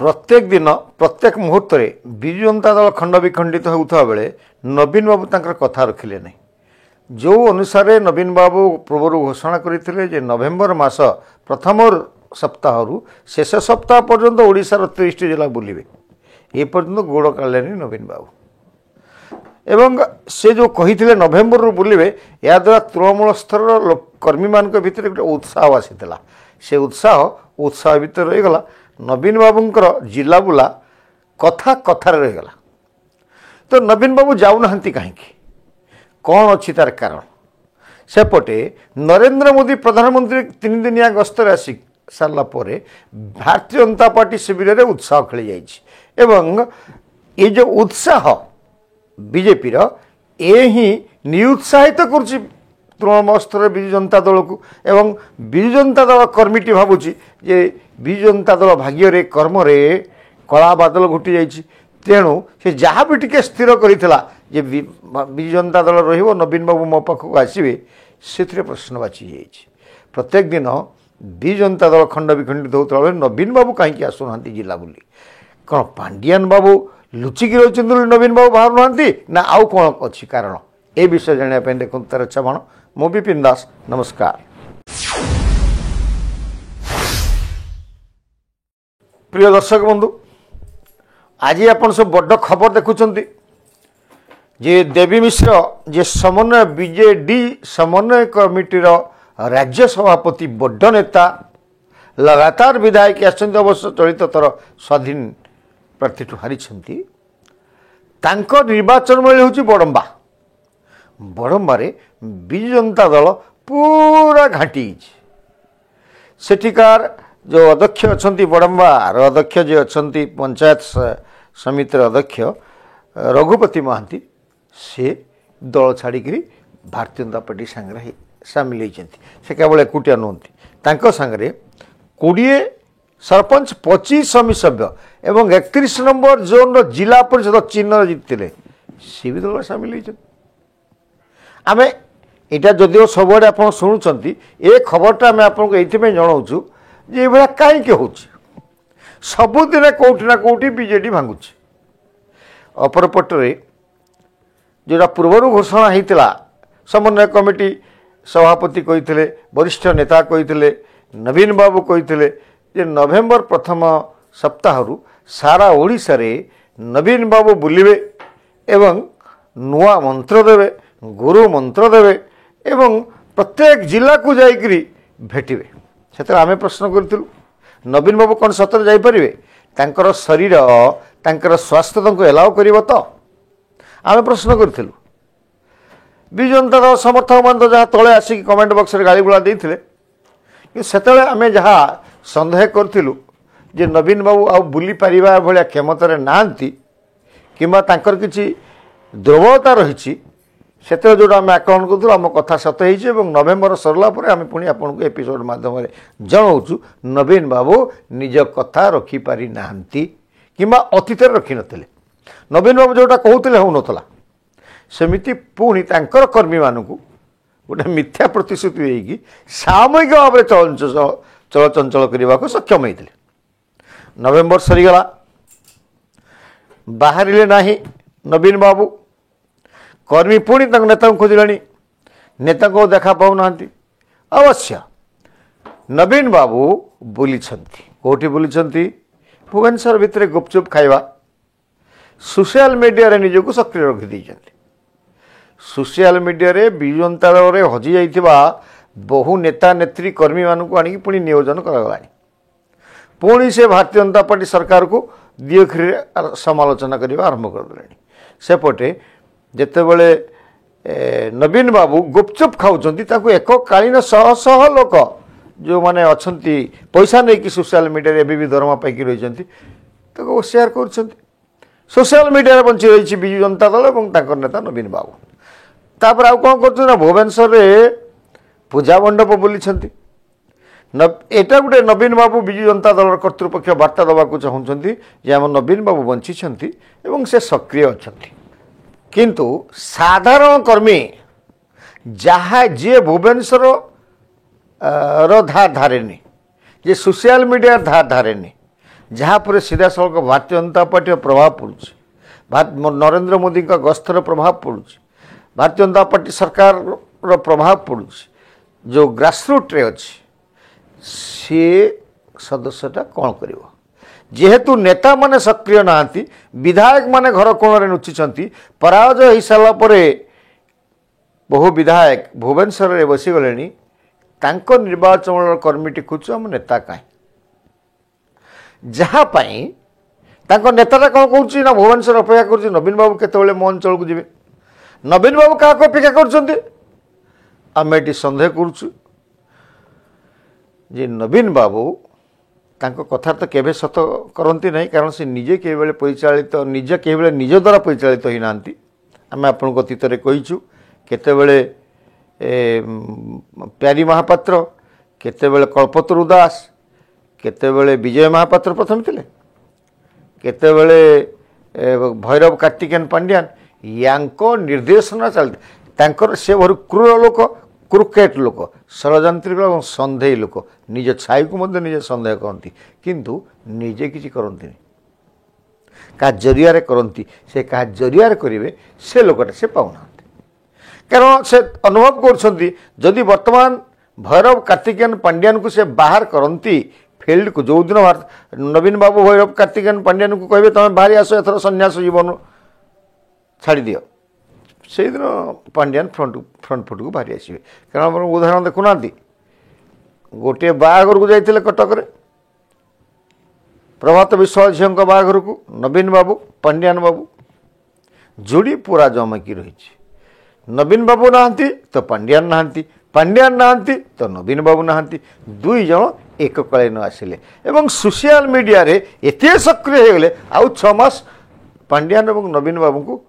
प्रत्येक दिन प्रत्येक मुहूर्त में विजु जनता दल खंड विखंडित होता बेले नवीन बाबू तंकर कथा रखिले नहीं। जो अनुसार नवीन बाबू पूर्व घोषणा करते नवेम्बर मास प्रथम सप्ताह शेष सप्ताह पर्यंत ओडिशार 30 जिला बुलिबे ए पर्यंत गोड़ काढ़े नवीन बाबू एवं से जो कही नवेम्बर रू बुलिबे या द्वारा तृणमूल स्तर कर्मी मान भितर गोटे उत्साह आसीला। से उत्साह भितर रहीगला नवीन बाबूंकर जिला बुला कथा कथार रहीगला। तो नवीन बाबू जाऊना कहीं कौन अच्छी तार कारण सेपटे नरेंद्र मोदी प्रधानमंत्री 3 दिनिया गस्तर आसी सारा भारतीय जनता पार्टी शिविर में उत्साह खेली जाइए। ये जो उत्साह बीजेपी ही निरुत्साहित कर तृणमूल स्तर विजु जनता दल को एवं विजु जनता दल कर्मीटी भावुची जे विजु जनता दल भाग्य कर्म कला बादल घुटी जाइए। तेणु से जहाँ भी टिके स्थिर करिथिला जे विजु जनता दल रहिबो नवीन बाबू मो पाखक आसबे से प्रश्नवाची जाइए। प्रत्येक दिन विजु जनता दल खंड विखंडित होता बेले नवीन बाबू कहीं आसुना जिला बुली कौन पांडियान बाबू लुचिकी रही नवीन बाबू बाहर ना आउ कौन अच्छी कारण ए विषय जानापी देखो तार छाण मो विपिन दास नमस्कार। प्रिय दर्शक बंधु आज आप सब बड़ खबर देखुं जे देवी मिश्र जे समन्वय बीजेडी समन्वय कमिटी राज्य सभापति बड़ नेता लगातार विधायक अवश्य चलित थर स्वाधीन प्रार्थी हारी निर्वाचन मंडली हूँ बड़म्बा बड़म्बारे विजु जनता दल पूरा घाटी सेठिकार जो अध्यक्ष अच्छा बड़म्बार अध्यक्ष जी अच्छा पंचायत समितिर अध्यक्ष रघुपति महांती से दल छाड़िक भारतीय जनता पार्टी सांगे सामिल होती से केवल एकुटिया नुहति सांगे 20 सरपंच 25 समिति सभ्य एवं 31 नंबर जोन जिला परिषद चिन्ह जीतते सी भी दल सामिल होती। आम यहाँ जदिव सब आप शुणुंट ये खबरटा आम आपको ये जनाऊँ जे भाया कहीं हो सबुदिन कौटिना कौटि बीजेडी भांगुची। अपरपटे जोटा पूर्वर घोषणा होता समन्वय कमिटी सभापति कही वरिष्ठ नेता कही नवीन बाबू कही नवेम्बर प्रथम सप्ताह सारा ओडिशा रे नवीन बाबू बुलिबे एवं नुआ मंत्र देवे गुरु मंत्र देवे एवं प्रत्येक जिला को जाइकरी भेटिबे। से आम प्रश्न करूँ नवीन बाबू कौन सतर जापरेंगे तांकर शरीर तांकर स्वास्थ्य तक एलाउ कर तो आम प्रश्न करूँ। विजु जनता दल समर्थक मान तो जहाँ तले आसिक कमेंट बक्स रे गाड़ी गुला देते से आम जहाँ सन्देह करूँ जे नवीन बाबू आ बुली पारिबा भलिया क्षमतार नांती किंबा तांकर किछि दुर्बलता रही से जोटा आम आकलन करूँ आम कथा सत हो नवेम्बर सरला आम पुणी आपको एपिसोड मध्यम जनाऊँ नवीन बाबू निज कथा रखिपारि नांती किंबा अतीत रखी नथिले। नवीन बाबू जोटा कहते हो नाला सेमिति पुणी तांकर कर्मी मानू गोटे मिथ्या प्रतिश्रुति देकी सामूहिक भाव में चलचंचल करने को सक्षम होते। नवेम्बर सरीगला बाहर ना नवीन बाबू कर्मी पुणी नेता खोजिले नेता को देखा पाऊना। अवश्य नवीन बाबू बुली कौटी बुली भुवनेश्वर भितर गुपचुप खाइबा सोशल मीडिया रे निजको सक्रिय रखी सोशल मीडिया रे विजु जनता दल हजि जाइथिबा बहु नेता नेत्री कर्मी मानक आनिक पुणी नियोजन करागला पुणी से भारतीय जनता पार्टी सरकार को दिखरी समालोचना करने आरंभ करदे। सेपटे जितेबले नवीन बाबू गुपचुप खाऊँ एककालीन शह शह लोक जो मैंने अच्छा पैसा नहीं कि सोशल मीडिया भी दरमा पाई रही शेयर कर सोशल मीडिया बंची रही विजु जनता दल और नेता नवीन बाबू तापर आउ कौन कर भुवनेश्वर में पूजा मंडप बुली एटा गोटे नवीन बाबू विजु जनता दल कर्तृपक्ष वार्ता देवाक चाहते आम नवीन बाबू बंची से सक्रिय अच्छा किंतु साधारण कर्मी जहाँ जी भुवनेश्वर धार धारेनी जे सोशल मीडिया धार धारेनी जहाँपर सीधा सड़क भारतीय जनता पार्टी प्रभाव पड़ुଛି नरेंद्र मोदी का गस्तर प्रभाव पड़ुଛି भारतीय जनता पार्टी सरकार प्रभाव पड़ुଛି जो ग्रासरूट रे अच्छी सी सदस्यटा कौन कर जेहेतु नेता माने सक्रिय नाहांती विधायक माने घर कोण नुचिंट पराजय हो सारा बहु विधायक भुवनेश्वर में बसीगले निर्वाचन कर्मीटी खोजु आम नेता कहीं जहाँपाई नेताटा कौन कौन ना भुवनेश्वर अपेक्षा कर नवीन बाबू केतबेले मो अंचल को जी नवीन बाबू क्या अपेक्षा करमें ये सन्देह करुचु जे नवीन बाबू कथा तो केवे सत करती नहीं कारण से निजे के परिचालित निजे के निज द्वारा परिचालित ही नांती आम आपको अतीत कहीचु केतेबेले प्यारी महापात्र केतेबेले कल्पतरु दास केतेबेले विजय महापात्र प्रथम थिले केतेबेले भैरव कार्तिकेयन पांड्यान यांको निर्देशना चलती तांकर से भर क्रूर लोक क्रुकेट लोक षड़यंत्रिक और सन्देही लोक निज छाई को मध्य निजे सन्देह करती किंतु निजे किसी करती क्या जरिया करती से क्या जरिया करेंगे से लोकटा से पाऊना कारण से अनुभव कर वर्तमान भैरव कार्तिकेयन पांड्यान को से बाहर करती फील्ड को जो दिन नवीन बाबू भैरव कार्तिकेयन पांड्यान को कहे तुम बाहरी आस एथर सन्यास जीवन छाड़ दियो से दिन पांड्यान फ्रंट फुट को बाहरी आसवे कारण उदाहरण देखुना गोटे बाहाघर को जाते कटक प्रभात विश्वास झील बाहाघर को नवीन बाबू पांड्यान बाबू जोड़ी पूरा जमकी रही नवीन बाबू नहांती तो पांड्यान नहांती पांड्यान नहांती तो नवीन बाबू नहांती दुई जन एक कालीन आसिले एवं सोशल मीडिया रे एते सक्रिय हो गले आउ 6 मास पांड्यान और नवीन बाबू को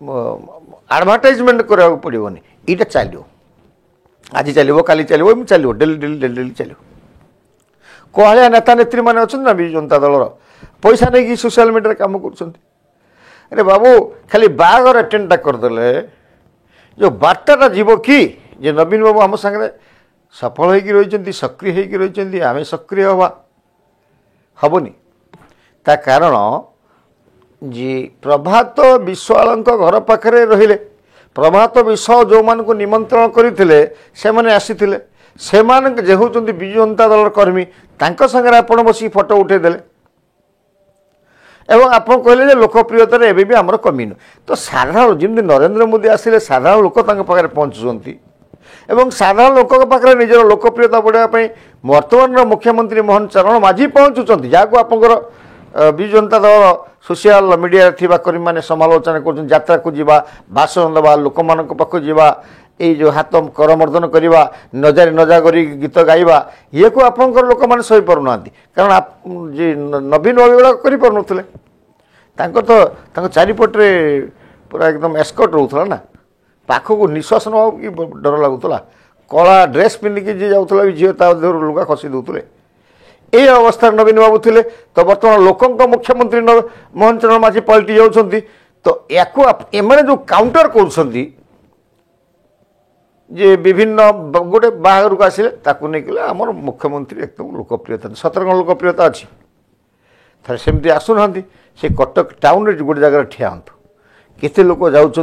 एडवर्टाइजमेंट करा पड़ोनी यहाँ चलो आज चलो काली चलो चलो डेली डेली डेली डेली चलो कहालिया नेता नेत्री मैंने अच्छा ना विजु जनता दलर पैसा नहीं सोशल मीडिया काम कर बाबू खाली बाघर अटेंडा करदे जो बार्ताटा जीव कि जे नवीन बाबू आम सागर सफल हो रही सक्रिय हो रही आम सक्रिय हवा हेनी ता कारण जी प्रभात विश्वाल घर पाखे रहिले प्रभात विश्वाल जो मान को निमंत्रण करते से होती विजु जनता दल कर्मी सागर आप बस फोटो उठेदेले एवं आप कहले लोकप्रियतार एवं भी आमर कमीन तो साधारण जमी नरेंद्र मोदी आसिले साधारण लोक पाखे पहुँचुंट एवं साधारण लोक पाखे निजर लोकप्रियता बढ़ावाई वर्तमान मुख्यमंत्री मोहन चरण माझी पहुँचुंट जहाँ आपंकर विजु जनता दल सोशल मीडिया थिबा कर्मी माने समालोचना कर यात्रा को जीवा भाषण देवा लोक मान पाख जीवा ये जो हाथ करमर्दन करवा नजारे नजागरी गीत गाइबा ये को आपंकर लोक मैंने सही पारना कारण जी नवीन अभिगुड़ा कर तो चारिपटे पूरा एकदम एस्कर्ट रोला ना पाखक निश्वास ना कि डर लगुला कला ड्रेस पिंधिकी जी जाऊला झील देह लुगा खसी दूसरे ये अवस्था नवीन बाबू थे तो बर्तमान लोकों मुख्यमंत्री मोहन चरण माझी पलटि जाऊँच तो या जो काउंटर कर जे विभिन्न गोटे बाहर को आसिले ताकू नहीं आमर मुख्यमंत्री एकदम लोकप्रियता सतर कौन लोकप्रियता अच्छी थे सेमती आसुना से कटक टाउन रे गोटे जगह ठिया हूँ केते लोक जाऊँच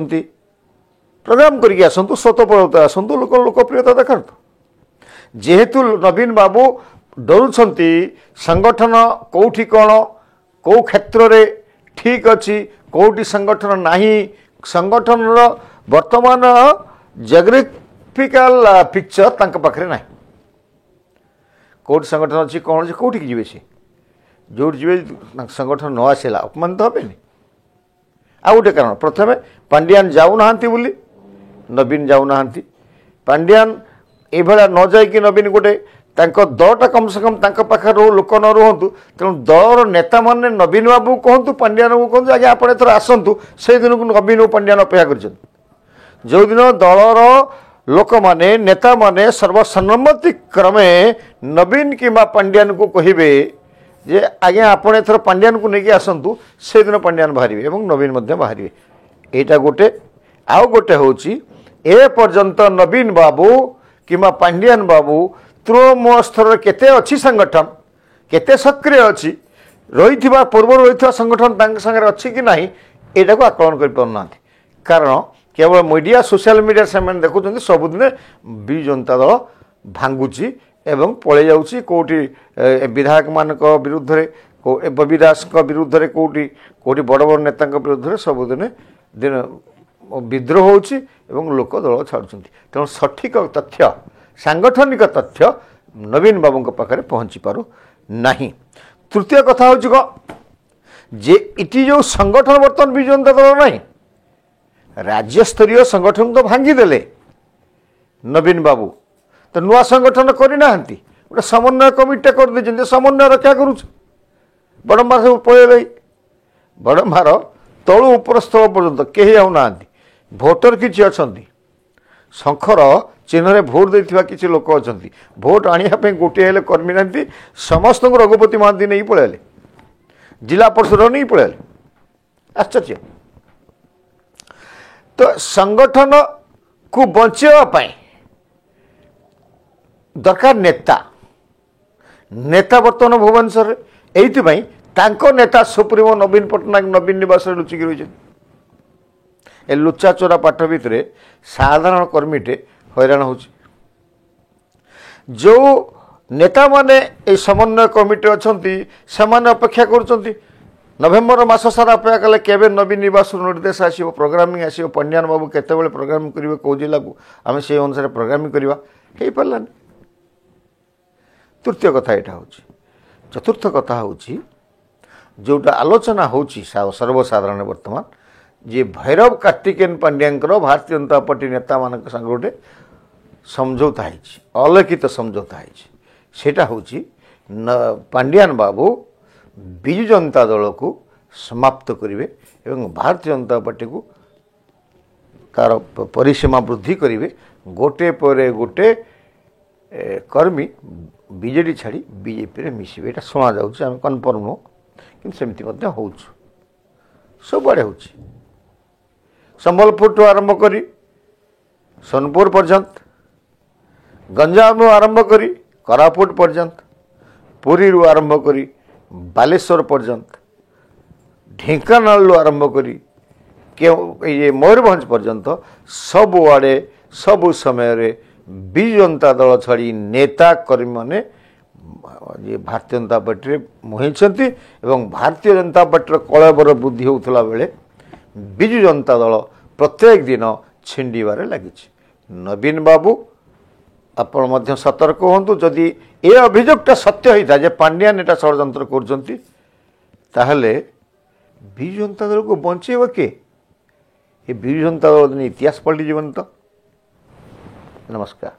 प्रोग्राम करके आसतु स्वतः आसतु लोक लोकप्रियता देखा जेहेतु नवीन बाबू डरुंट संगठन कौटी कौन कौ क्षेत्र रे ठीक अच्छी कौटी संगठन नहीं संगठन वर्तमान जियोग्राफिकल पिक्चर तांका पाखरे ना कौटी संगठन अच्छी कौन अच्छी कौटी जी सी जो जी संगठन न आसला अपमानित हेनी आ गोटे कारण प्रथम पांड्यान जाऊना बोली नवीन जाऊना पांड्यान ये न जाकि नवीन गोटे दलटा कम से कम पाखे लोक न रुहतु तेणु दलर नेता मैंने नवीन बाबू कहतु पांड्यान को कहतु आगे आप एथर आसतु से दिन को नवीन और पांड्यान अपेक्षा कर जो दिन दलर लोक माने नेता माने सर्वसम्मति क्रमे नवीन कि पांड्यान को कहे जे आज्ञा आप एथर पांड्यान को लेकिन आसतु से दिन पांड्यान बाहर और नवीन बाहर यहाँ गोटे आउ गोटे हूँ ए पर्यंत नवीन बाबू कि पांड्यान बाबू तृणमूल स्तर केते अच्छी संगठन केते सक्रिय अच्छी ରହିଥିବା ପୂର୍ବରୁ ରହିଥିବା ସଂଗଠନ ତାଙ୍କ ସାଙ୍ଗରେ ଅଛି କି ନାହିଁ ଏଇଟାକୁ ଆକଳନ କରିପାରୁନାହାନ୍ତି। କାରଣ କେବଳ ମିଡ଼ିଆ ସୋସିଆଲ ମିଡ଼ିଆ ସେମାନେ ଦେଖୁଛନ୍ତି ସବୁଦିନେ ବିଜୁ ଜନତା ଦଳ ଭାଙ୍ଗୁଛି ଏବଂ ପଳେଇ ଯାଉଛି କେଉଁଠି ବିଧାୟକମାନଙ୍କ ବିରୁଦ୍ଧରେ ବବି ଦାସଙ୍କ ବିରୁଦ୍ଧରେ କେଉଁଠି କେଉଁଠି ବଡ଼ ବଡ଼ ନେତାଙ୍କ ବିରୁଦ୍ଧରେ ସବୁଦିନେ ଦିନ ବିଦ୍ରୋହ ହେଉଛି ଏବଂ ଲୋକ ଦଳ ଛାଡ଼ୁଛନ୍ତି। ତେଣୁ ସଠିକ ତଥ୍ୟ ସାଂଗଠନିକ ତଥ୍ୟ ନବୀନ ବାବୁଙ୍କ ପାଖରେ ପହଞ୍ଚି ପାରୁନାହିଁ। ତୃତୀୟ କଥା ହେଉଛି କ'ଣ ଯେ ଏଠି ଯେଉଁ ସଂଗଠନ ବର୍ତ୍ତମାନ ବିଜୁ ଜନତା ଦଳ ନାହିଁ, ରାଜ୍ୟସ୍ତରୀୟ ସଂଗଠନ ତ ଭାଙ୍ଗିଦେଲେ ନବୀନ ବାବୁ, ତ ନୂଆ ସଂଗଠନ କରିନାହାନ୍ତି। ଗୋଟେ ସମନ୍ୱୟ କମିଟିଟା କରିଦେଇଛନ୍ତି, ସମନ୍ୱୟ ରକ୍ଷା କରୁଛି। ବଡ଼ମ୍ବାର ସବୁ ପଳେଇଲେ, ବଡ଼ମ୍ବାର ତଳୁ ଉପରସ୍ଥଳ ପର୍ଯ୍ୟନ୍ତ କେହି ଆଉ ନାହାନ୍ତି। ଭୋଟର କିଛି ଅଛନ୍ତି, ଶଙ୍ଖର ଚିହ୍ନରେ ଭୋଟ ଦେଇଥିବା କିଛି ଲୋକ ଅଛନ୍ତି। ଭୋଟ ଆଣିବା ପାଇଁ ଗୋଟିଏ ହେଲେ କର୍ମୀ ନାହାନ୍ତି। ସମସ୍ତଙ୍କୁ ରଘୁପତି ମହାନ୍ତି ନେଇ ପଳେଇଲେ, ଜିଲ୍ଲା ପରିଷଦ ନେଇ ପଳେଇଲେ। ଆଶ୍ଚର୍ଯ୍ୟ। ତ ସଂଗଠନକୁ ବଞ୍ଚାଇବା ପାଇଁ ଦରକାର ନେତା। ନେତା ବର୍ତ୍ତମାନ ଭୁବନେଶ୍ୱରରେ, ଏଇଥିପାଇଁ ତାଙ୍କ ନେତା ସୁପ୍ରିମୋ ନବୀନ ପଟ୍ଟନାୟକ ନବୀନ ନିବାସରେ ଲୁଚିକି ରହିଛନ୍ତି। ଏ ଲୁଚା ଚୋରା ପାଠ ଭିତରେ ସାଧାରଣ କର୍ମୀଟେ ହଇରାଣ ହେଉଛି। ଯେଉଁ ନେତାମାନେ এই ସମନ୍ୱୟ କମିଟି ଅଛନ୍ତି ସେମାନେ ଅପେକ୍ଷା କରୁଛନ୍ତି। ନଭେମ୍ବର ମାସ ସାରା ଅପେକ୍ଷା କଲେ କେବେ ନବୀନ ନିବାସରୁ ନିର୍ଦ୍ଦେଶ ଆସିବ, ପ୍ରୋଗ୍ରାମିଂ ଆସିବ, ପଣ୍ଡିଆନ ବାବୁ କେତେବେଳେ ପ୍ରୋଗ୍ରାମିଂ କରିବେ, କେଉଁ ଜିଲ୍ଲାକୁ ଆମେ ସେଇ ଅନୁସାରେ ପ୍ରୋଗ୍ରାମିଂ କରିବା, ହେଇପାରିଲାନି। ତୃତୀୟ କଥା ଏଇଟା ହେଉଛି। ଚତୁର୍ଥ କଥା ହେଉଛି ଯେଉଁଟା ଆଲୋଚନା ହେଉଛି ସର୍ବସାଧାରଣ ବର୍ତ୍ତମାନ, ଯେ ଭୈରବ କାର୍ତ୍ତିକେୟନ ପାଣ୍ଡିଆଙ୍କର ଭାରତୀୟ ଜନତା ପାର୍ଟି ନେତାମାନଙ୍କ ସାଙ୍ଗେ ଗୋଟେ ସମଝୌତା ହେଇଛି, ଅଲିଖିତ ସମଝୌତା ହେଇଛି। ସେଇଟା ହେଉଛି ପାଣ୍ଡିଆନ ବାବୁ ବିଜୁ ଜନତା ଦଳକୁ ସମାପ୍ତ କରିବେ ଏବଂ ଭାରତୀୟ ଜନତା ପାର୍ଟିକୁ ତାର ପରିସୀମା ବୃଦ୍ଧି କରିବେ। ଗୋटे ପରେ ଗୋଟେ କର୍ମୀ ବିଜେଡ଼ି ଛାଡ଼ି ବିଜେପିରେ ମିଶିବେ। ଏଇଟା ଶୁଣାଯାଉଛି, ଆମେ କନଫର୍ମ ନୁହଁ, କିନ୍ତୁ ସେମିତି ମଧ୍ୟ ହେଉଛୁ, ସବୁଆଡ଼େ ହେଉଛି। ସମ୍ବଲପୁରଠୁ ଆରମ୍ଭ କରି ସୋନପୁର ପର୍ଯ୍ୟନ୍ତ, ଗଞ୍ଜାମରୁ ଆରମ୍ଭ କରି କୋରାପୁଟ ପର୍ଯ୍ୟନ୍ତ, ପୁରୀରୁ ଆରମ୍ଭ କରି ବାଲେଶ୍ୱର ପର୍ଯ୍ୟନ୍ତ, ଢେଙ୍କାନାଳରୁ ଆରମ୍ଭ କରି ମୟୂରଭଞ୍ଜ ପର୍ଯ୍ୟନ୍ତ ସବୁଆଡ଼େ ସବୁ ସମୟରେ ବିଜୁ ଜନତା ଦଳ ଛାଡ଼ି ନେତା କର୍ମୀମାନେ ଭାରତୀୟ ଜନତା ପାର୍ଟିରେ ମୁହାଁଇଛନ୍ତି ଏବଂ ଭାରତୀୟ ଜନତା ପାର୍ଟିର କଳେବର ବୃଦ୍ଧି ହେଉଥିଲା ବେଳେ ବିଜୁ ଜନତା ଦଳ ପ୍ରତ୍ୟେକ ଦିନ ଛିଣ୍ଡିବାରେ ଲାଗିଛି। ନବୀନ ବାବୁ ଆପଣ ମଧ୍ୟ ସତର୍କ ହୁଅନ୍ତୁ। ଯଦି ଏ ଅଭିଯୋଗଟା ସତ୍ୟ ହୋଇଥାଏ ଯେ ପାଣ୍ଡିଆନ ଏଟା ଷଡ଼ଯନ୍ତ୍ର କରୁଛନ୍ତି, ତାହେଲେ ବିଜୁ ଜନତା ଦଳକୁ ବଞ୍ଚେଇବ କିଏ? ଏ ବିଜୁ ଜନତା ଦଳ ଦିନ ଇତିହାସ ପଲଟିଯିବନି ତ। ନମସ୍କାର।